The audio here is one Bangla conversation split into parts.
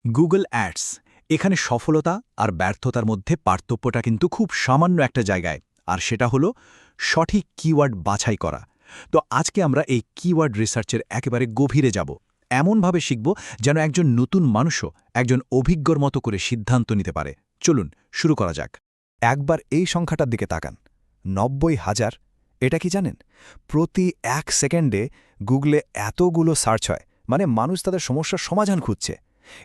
গুগল অ্যাডস এখানে সফলতা আর ব্যর্থতার মধ্যে পার্থক্যটা কিন্তু খুব সামান্য একটা জায়গায়, আর সেটা হলো সঠিক কিওয়ার্ড বাছাই করা। তো আজকে আমরা এই কিওয়ার্ড রিসার্চের একেবারে গভীরে যাব, এমনভাবে শিখব যেন একজন নতুন মানুষও একজন অভিজ্ঞর মতো করে সিদ্ধান্ত নিতে পারে। চলুন শুরু করা যাক। একবার এই সংখ্যাটার দিকে তাকান, ৯০,০০০। এটা কি জানেন? প্রতি ১ সেকেন্ডে গুগলে এতগুলো সার্চ হয়, মানে মানুষ তাদের সমস্যার সমাধান খুঁজছে।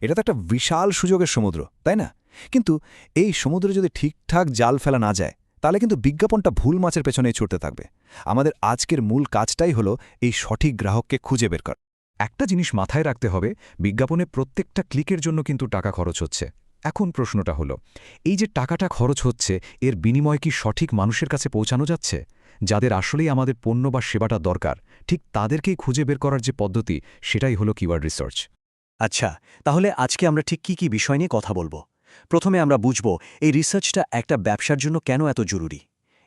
এটা তো একটা বিশাল সুযোগের সমুদ্র, তাই না? কিন্তু এই সমুদ্রে যদি ঠিকঠাক জাল ফেলা না যায়, তাহলে কিন্তু বিজ্ঞাপনটা ভুল মাছের পেছনেই ছুটতে থাকবে। আমাদের আজকের মূল কাজটাই হলো এই সঠিক গ্রাহককে খুঁজে বের করা। একটা জিনিস মাথায় রাখতে হবে, বিজ্ঞাপনে প্রত্যেকটা ক্লিকের জন্য কিন্তু টাকা খরচ হচ্ছে। এখন প্রশ্নটা হলো, এই যে টাকাটা খরচ হচ্ছে, এর বিনিময় কি সঠিক মানুষের কাছে পৌঁছানো যাচ্ছে? যাদের আসলেই আমাদের পণ্য বা সেবাটা দরকার, ঠিক তাদেরকেই খুঁজে বের করার যে পদ্ধতি, সেটাই হলো কিওয়ার্ড রিসার্চ। আচ্ছা, তাহলে আজকে আমরা ঠিক কি বিষয় নিয়ে কথা বলবো? প্রথমে আমরা বুঝব এই রিসার্চটা একটা ব্যবসার জন্য কেন এত জরুরি।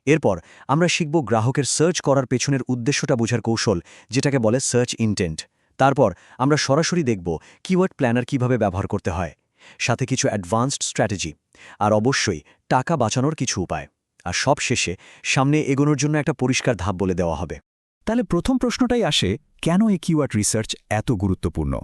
এরপর আমরা শিখব গ্রাহকের সার্চ করার পেছনের উদ্দেশ্যটা বোঝার কৌশল, যেটাকে বলে সার্চ ইনটেন্ট। তারপর আমরা সরাসরি দেখব কিওয়ার্ড প্ল্যানার কিভাবে ব্যবহার করতে হয়, সাথে কিছু অ্যাডভান্সড স্ট্র্যাটেজি, আর অবশ্যই টাকা বাঁচানোর কিছু উপায়। আর সব শেষে সামনে এগোনোর জন্য একটা পরিষ্কার ধাপ বলে দেওয়া হবে। তাহলে প্রথম প্রশ্নটাই আসে, কেন এই কিওয়ার্ড রিসার্চ এত গুরুত্বপূর্ণ?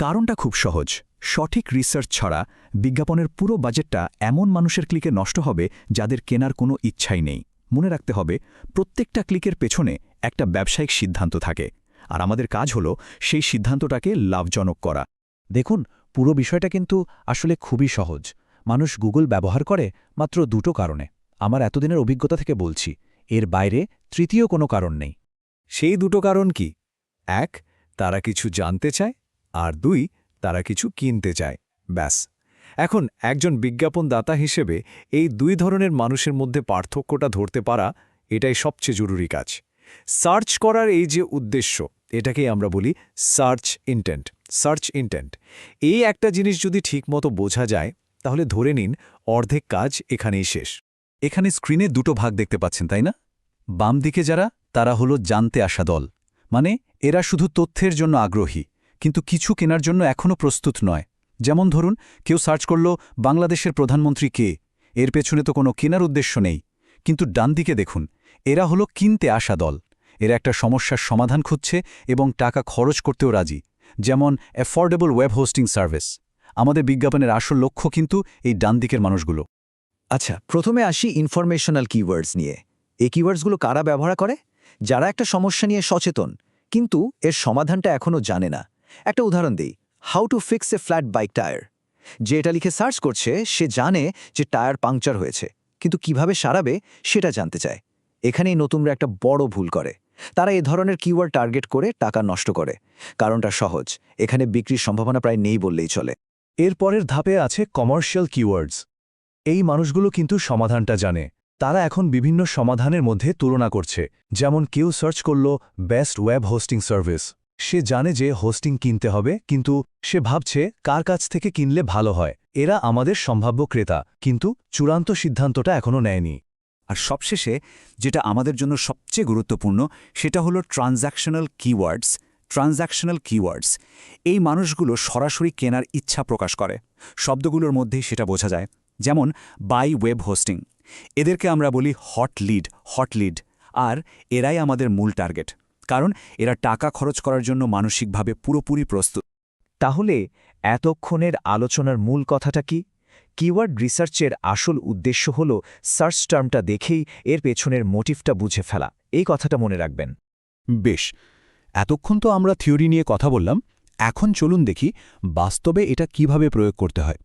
কারণটা খুব সহজ। সঠিক রিসার্চ ছাড়া বিজ্ঞাপনের পুরো বাজেটটা এমন মানুষের ক্লিকে নষ্ট হবে যাদের কেনার কোনো ইচ্ছাই নেই। মনে রাখতে হবে, প্রত্যেকটা ক্লিকের পেছনে একটা ব্যবসায়িক সিদ্ধান্ত থাকে, আর আমাদের কাজ হলো সেই সিদ্ধান্তটাকে লাভজনক করা। দেখুন, পুরো বিষয়টা কিন্তু আসলে খুবই সহজ। মানুষ গুগল ব্যবহার করে মাত্র দুটো কারণে। আমার এতদিনের অভিজ্ঞতা থেকে বলছি, এর বাইরে তৃতীয় কোনো কারণ নেই। সেই দুটো কারণ কি? ১, তারা কিছু জানতে চায়, আর ২, তারা কিছু কিনতে চায়। ব্যাস। এখন একজন বিজ্ঞাপনদাতা হিসেবে এই ২ ধরনের মানুষের মধ্যে পার্থক্যটা ধরতে পারা, এটাই সবচেয়ে জরুরি কাজ। সার্চ করার এই যে উদ্দেশ্য, এটাকেই আমরা বলি সার্চ ইনটেন্ট। সার্চ ইনটেন্ট এই একটা জিনিস যদি ঠিকমতো বোঝা যায়, তাহলে ধরে নিন অর্ধেক কাজ এখানেই শেষ। এখানে স্ক্রিনে দুটো ভাগ দেখতে পাচ্ছেন, তাই না? বাম দিকে যারা, তারা হলো জানতে আসা দল, মানে এরা শুধু তথ্যের জন্য আগ্রহী, কিন্তু কিছু কেনার জন্য এখনও প্রস্তুত নয়। যেমন ধরুন, কেউ সার্চ করল বাংলাদেশের প্রধানমন্ত্রী কে, এর পেছনে তো কোনো কেনার উদ্দেশ্য নেই। কিন্তু ডান দিকে দেখুন, এরা হলো কিনতে আসা দল। এরা একটা সমস্যার সমাধান খুঁজছে এবং টাকা খরচ করতেও রাজি, যেমন অ্যাফোর্ডেবল ওয়েব হোস্টিং সার্ভিস। আমাদের বিজ্ঞাপনের আসল লক্ষ্য কিন্তু এই ডান দিকের মানুষগুলো। আচ্ছা, প্রথমে আসি ইনফরমেশনাল কিওয়ার্ডস নিয়ে। এই কিওয়ার্ডসগুলো কারা ব্যবহার করে? যারা একটা সমস্যা নিয়ে সচেতন, কিন্তু এর সমাধানটা এখনও জানে না। একটা উদাহরণ দিই, how to fix A flat bike tyre. যে এটা লিখে সার্চ করছে, সে জানে যে টায়ার পাংচার হয়েছে, কিন্তু কিভাবে সারাবে সেটা জানতে চায়। এখানেই নতুনরা একটা বড় ভুল করে। তারা এ ধরনের কিওয়ার্ড টার্গেট করে টাকা নষ্ট করে। কারণটা সহজ, এখানে বিক্রির সম্ভাবনা প্রায় নেই বললেই চলে। এর পরের ধাপে আছে কমার্শিয়াল কিওয়ার্ডস। এই মানুষগুলো কিন্তু সমাধানটা জানে। তারা এখন বিভিন্ন সমাধানের মধ্যে তুলনা করছে। যেমন কেউ সার্চ করল বেস্ট ওয়েব হোস্টিং সার্ভিস। সে জানে যে হোস্টিং কিনতে হবে, কিন্তু সে ভাবছে কার কাছ থেকে কিনলে ভালো হয়। এরা আমাদের সম্ভাব্য ক্রেতা, কিন্তু চূড়ান্ত সিদ্ধান্তটা এখনও নেয়নি। আর সবশেষে যেটা আমাদের জন্য সবচেয়ে গুরুত্বপূর্ণ, সেটা হলো ট্রানজ্যাকশনাল কিওয়ার্ডস। ট্রানজ্যাকশনাল কিওয়ার্ডস এই মানুষগুলো সরাসরি কেনার ইচ্ছা প্রকাশ করে। শব্দগুলোর মধ্যেই সেটা বোঝা যায়। যেমন বাই ওয়েব হোস্টিং, এদেরকে আমরা বলি হট লিড। আর এরাই আমাদের মূল টার্গেট, কারণ এরা টাকা খরচ করার জন্য মানসিকভাবে পুরোপুরি প্রস্তুত। তাহলে এতক্ষণের আলোচনার মূল কথাটা কি? কিওয়ার্ড রিসার্চের আসল উদ্দেশ্য হল সার্চ টার্মটা দেখেই এর পেছনের মোটিভটা বুঝে ফেলা। এই কথাটা মনে রাখবেন। বেশ, এতক্ষণ তো আমরা থিওরি নিয়ে কথা বললাম, এখন চলুন দেখি বাস্তবে এটা কিভাবে প্রয়োগ করতে হয়।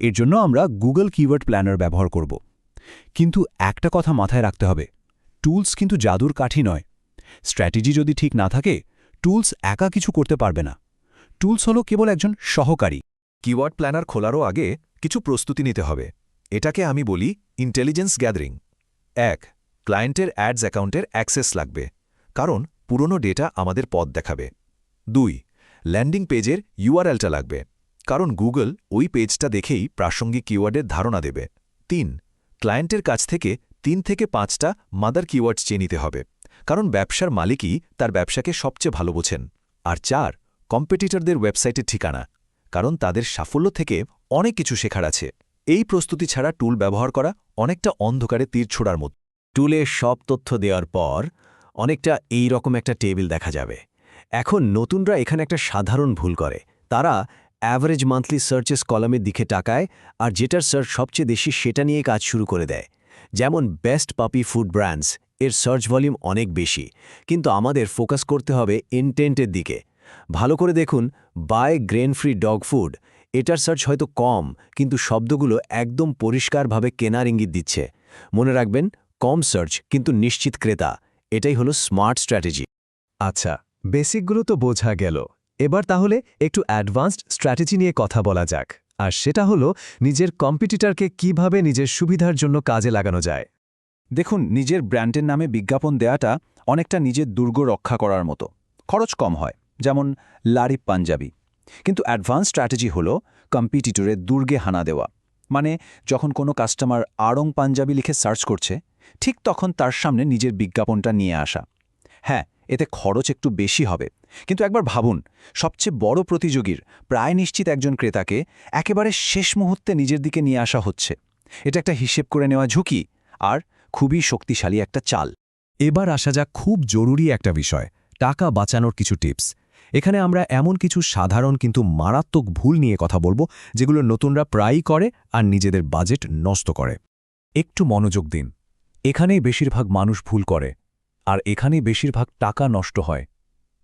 এর জন্য আমরা গুগল কিওয়ার্ড প্ল্যানার ব্যবহার করব। কিন্তু একটা কথা মাথায় রাখতে হবে, টুলস কিন্তু জাদুর কাঠি নয়। স্ট্র্যাটেজি যদি ঠিক না থাকে, টুলস একা কিছু করতে পারবে না। টুলস হলো কেবল একজন সহকারী। কিওয়ার্ড প্ল্যানার খোলারও আগে কিছু প্রস্তুতি নিতে হবে। এটাকে আমি বলি ইন্টেলিজেন্স গ্যাদারিং। ১, ক্লায়েন্টের অ্যাডস অ্যাকাউন্টের অ্যাক্সেস লাগবে, কারণ পুরনো ডেটা আমাদের পথ দেখাবে। ২, ল্যান্ডিং পেজের ইউআরএলটা লাগবে, কারণ গুগল ওই পেজটা দেখেই প্রাসঙ্গিক কিওয়ার্ডের ধারণা দেবে। ৩, ক্লায়েন্টের কাছ থেকে ৩ থেকে ৫টা মাদার কিওয়ার্ডস চেয়ে নিতে হবে, কারণ ব্যবসার মালিকই তার ব্যবসাকে সবচেয়ে ভালো বোঝেন। আর ৪, কম্পিটিটরদের ওয়েবসাইটের ঠিকানা, কারণ তাদের সাফল্য থেকে অনেক কিছু শেখার আছে। এই প্রস্তুতি ছাড়া টুল ব্যবহার করা অনেকটা অন্ধকারে তীর ছোড়ার মতো। টুলে সব তথ্য দেওয়ার পর অনেকটা এই রকম একটা টেবিল দেখা যাবে। এখন নতুনরা এখানে একটা সাধারণ ভুল করে। তারা অ্যাভারেজ মান্থলি সার্চেস কলামের দিকে তাকায় আর যেটার সার্চ সবচেয়ে বেশি সেটা নিয়ে কাজ শুরু করে দেয়। যেমন বেস্ট পাপি ফুড ব্র্যান্ডস, এর সার্চ ভলিউম অনেক বেশি, কিন্তু আমাদের ফোকাস করতে হবে ইনটেন্টের দিকে। ভালো করে দেখুন, buy grain free dog food, এটার সার্চ হয়তো কম, কিন্তু শব্দগুলো একদম পরিষ্কারভাবে কেনার ইঙ্গিত দিচ্ছে। মনে রাখবেন, কম সার্চ কিন্তু নিশ্চিত ক্রেতা, এটাই হলো স্মার্ট স্ট্র্যাটেজি। আচ্ছা, বেসিকগুলো তো বোঝা গেল। এবার তাহলে একটু অ্যাডভান্সড স্ট্র্যাটেজি নিয়ে কথা বলা যাক, আর সেটা হলো নিজের কম্পিটিটরকে কিভাবে নিজের সুবিধার জন্য কাজে লাগানো যায়। দেখুন, নিজের ব্র্যান্ডের নামে বিজ্ঞাপন দেয়াটা অনেকটা নিজের দুর্গ রক্ষা করার মতো। খরচ কম হয়, যেমন লারিব পাঞ্জাবি। কিন্তু অ্যাডভান্স স্ট্র্যাটেজি হলো কম্পিটিটরের দুর্গে হানা দেওয়া। মানে যখন কোনো কাস্টমার আড়ং পাঞ্জাবি লিখে সার্চ করছে, ঠিক তখন তার সামনে নিজের বিজ্ঞাপনটা নিয়ে আসা। হ্যাঁ, এতে খরচ একটু বেশি হবে, কিন্তু একবার ভাবুন, সবচেয়ে বড় প্রতিযোগীর প্রায় নিশ্চিত একজন ক্রেতাকে একেবারে শেষ মুহূর্তে নিজের দিকে নিয়ে আসা হচ্ছে। এটা একটা হিসেব করে নেওয়া ঝুঁকি, আর খুবই শক্তিশালী একটা চাল। এবার আসা যাক খুব জরুরি একটা বিষয়, টাকা বাঁচানোর কিছু টিপস। এখানে আমরা এমন কিছু সাধারণ কিন্তু মারাত্মক ভুল নিয়ে কথা বলবো, যেগুলো নতুনরা প্রায়ই করে আর নিজেদের বাজেট নষ্ট করে। একটু মনোযোগ দিন। এখানেই বেশিরভাগ মানুষ ভুল করে, আর এখানেই বেশিরভাগ টাকা নষ্ট হয়।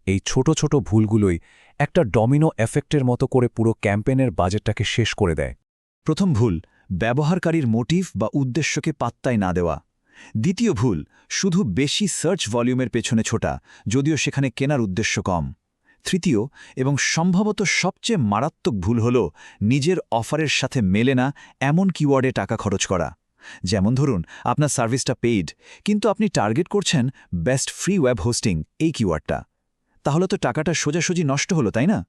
এই ছোট ছোট ভুলগুলোই একটা ডমিনো এফেক্টের মতো করে পুরো ক্যাম্পেনের বাজেটটাকে শেষ করে দেয়। প্রথম ভুল, ব্যবহারকারীর মোটিভ বা উদ্দেশ্যকে পাত্তাই না দেওয়া। দ্বিতীয় ভুল, শুধু বেশি সার্চ ভলিউমের পেছনে ছোটা, যদিও সেখানে কেনার উদ্দেশ্য কম। তৃতীয় এবং সম্ভবত সবচেয়ে মারাত্মক ভুল হল নিজের অফারের সাথে মেলে না এমন কিওয়ার্ডে টাকা খরচ করা। যেমন ধরুন, আপনার সার্ভিসটা পেইড, কিন্তু আপনি টার্গেট করছেন বেস্ট ফ্রি ওয়েব হোস্টিং এই কিওয়ার্ডটা। তাহলে তো টাকাটা সোজাসুজি নষ্ট হলো, তাই না?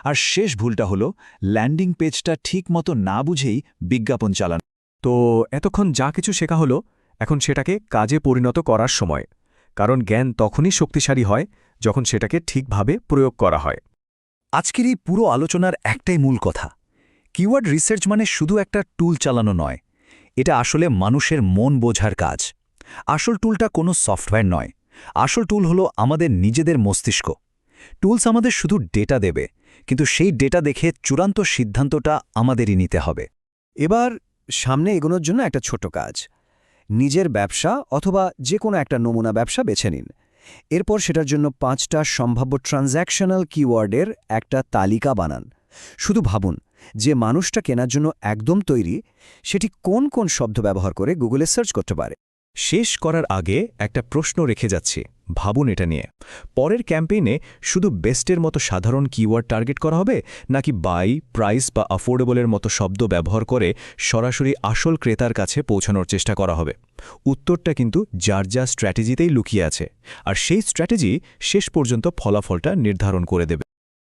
আর শেষ ভুলটা হলো ল্যান্ডিং পেজটা ঠিকমতো না বুঝেই বিজ্ঞাপন চালানো। তো এতক্ষণ যা কিছু শেখা হলো, এখন সেটাকে কাজে পরিণত করার সময়। কারণ জ্ঞান তখনই শক্তিশালী হয় যখন সেটাকে ঠিকভাবে প্রয়োগ করা হয়। আজকের এই পুরো আলোচনার একটাই মূল কথা, কিওয়ার্ড রিসার্চ মানে শুধু একটা টুল চালানো নয়, এটা আসলে মানুষের মন বোঝার কাজ। আসল টুলটা কোনো সফটওয়্যার নয়, আসল টুল হলো আমাদের নিজেদের মস্তিষ্ক। টুলস আমাদের শুধু ডেটা দেবে, কিন্তু সেই ডেটা দেখে চূড়ান্ত সিদ্ধান্তটা আমাদেরই নিতে হবে। এবার সামনে এগোনোর জন্য একটা ছোট কাজ, নিজের ব্যবসা অথবা যে কোনো একটা নমুনা ব্যবসা বেছে নিন। এরপর সেটার জন্য 5টা সম্ভাব্য ট্রানজ্যাকশনাল কিওয়ার্ডের একটা তালিকা বানান। শুধু ভাবুন, যে মানুষটা কেনার জন্য একদম তৈরি, সেটি কোন কোন শব্দ ব্যবহার করে গুগলে সার্চ করতে পারে। শেষ করার আগে একটা প্রশ্ন রেখে যাচ্ছি, ভাবুন এটা নিয়ে। পরের ক্যাম্পেইনে শুধু বেস্টের মতো সাধারণ কিওয়ার্ড টার্গেট করা হবে, নাকি বাই, প্রাইস বা অ্যাফোর্ডেবলের মতো শব্দ ব্যবহার করে সরাসরি আসল ক্রেতার কাছে পৌঁছানোর চেষ্টা করা হবে? উত্তরটা কিন্তু যার যা স্ট্র্যাটেজিতেই লুকিয়ে আছে, আর সেই স্ট্র্যাটেজি শেষ পর্যন্ত ফলাফলটা নির্ধারণ করে দেবে।